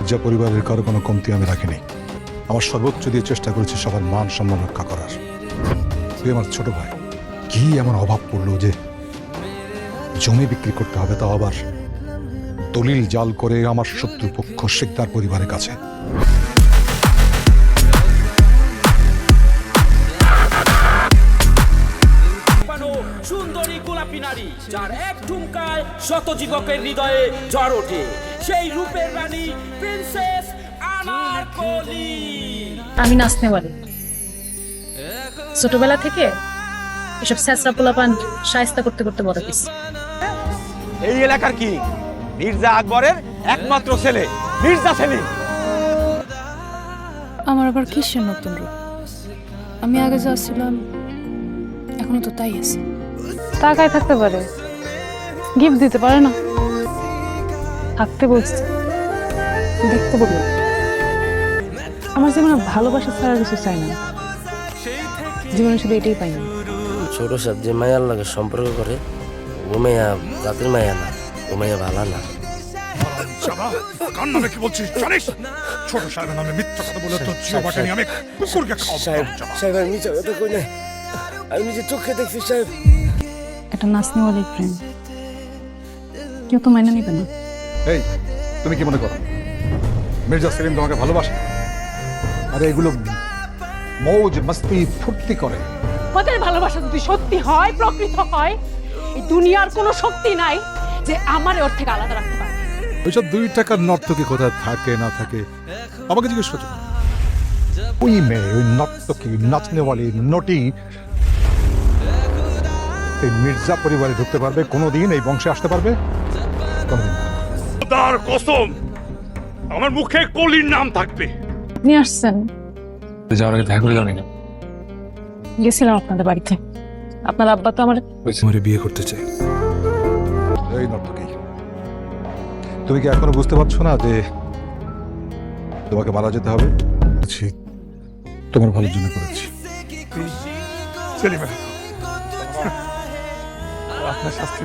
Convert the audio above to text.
মির্জা পরিবারের কারো কোনো কমতি আমি রাখিনি। আমার সর্বোচ্চ দিয়ে চেষ্টা করেছি সবার মান সম্মান রক্ষা করার। তুই আমার ছোট ভাই, কি এমন অভাব পড়লো যে জমি বিক্রি করতে হবে, তাও আবার দলিল জাল করে আমার শত্রুপক্ষ শিকদার পরিবারের কাছে। সুন্দরী গোলাপী নারী, যার এক ঠুমকায় শত যুবকের হৃদয়ে ঝড় ওঠে, সেই রূপের রানী প্রিন্সেস আনারকলি। আমি নাচতে পারি। ছোটবেলা থেকে এসব স্যাঁচরা পোলাপান শায়েস্তা করতে করতে বড় হয়েছি। এই এলাকার কি মির্জা আকবরের একমাত্র ছেলে মির্জা সেলিম। আমার আবার কিসের নতুন রূপ? আমি আগে যা ছিলাম এখনো তো তাই আছে। টাকায় থাকতে পারে, গিফট দিতে পারে না। থাকতে বলছি, দেখতে বলবো। আমার জীবনে ভালোবাসা ছাড়া কিছু চাই না, জীবনে শুধু এটাই পাই না। ছোট সাহেব যে মায়ার লাগে সম্পর্ক করে, ও মায়া জাতির মায়া না, ও মায়া ভালা না। কি বলছিস জানিস? ছোট সাহেবের নামে মিথ্যা কথা বলে তো জিওবাকে নিয়ে আমি কুকুরকে খাওয়াবো। সাহেব আমি মিছা কথা কই না, আমি নিজে চোখে দেখছি সাহেব। একটা নাচনিওয়ালি প্রেম কেউ তো মাইনা নিবে না। এই, তুমি কি মনে করো মির্জা সেলিম তোমাকে ভালোবাসে? আরে এগুলো মৌজ মস্তি ফুর্তি করে। ওদের ভালোবাসা যদি সত্যি হয়, প্রকৃত হয়, এই দুনিয়ার কোনো শক্তি নাই যে আমার ওর থেকে আলাদা রাখতে পারে। ওইসব 2 টাকার নর্তকী কোথায় থাকে না থাকে আমাকে জিজ্ঞেস করছো? ওই মেয়ে, ওই নর্তকী, নাচনেওয়ালি, নটি এই মির্জা পরিবারে ঢুকতে পারবে? কোনোদিন এই বংশে আসতে পারবে? কোনোদিন। তার কসম, আমার মুখে কলির নাম থাকবে। আপনি আসছেন? যাওয়ার আগে দেখা করে যাও না। গেছিলাম আপনাদের বাড়িতে। আপনার আব্বা তো আমার বিয়ে করতে চাই। এই নর্তকী, তুমি কি এখনো বুঝতে পারছো না যে তোমাকে মারা যেতে হবে? তোমার ভালোর জন্য করেছি। আপনার শাস্তি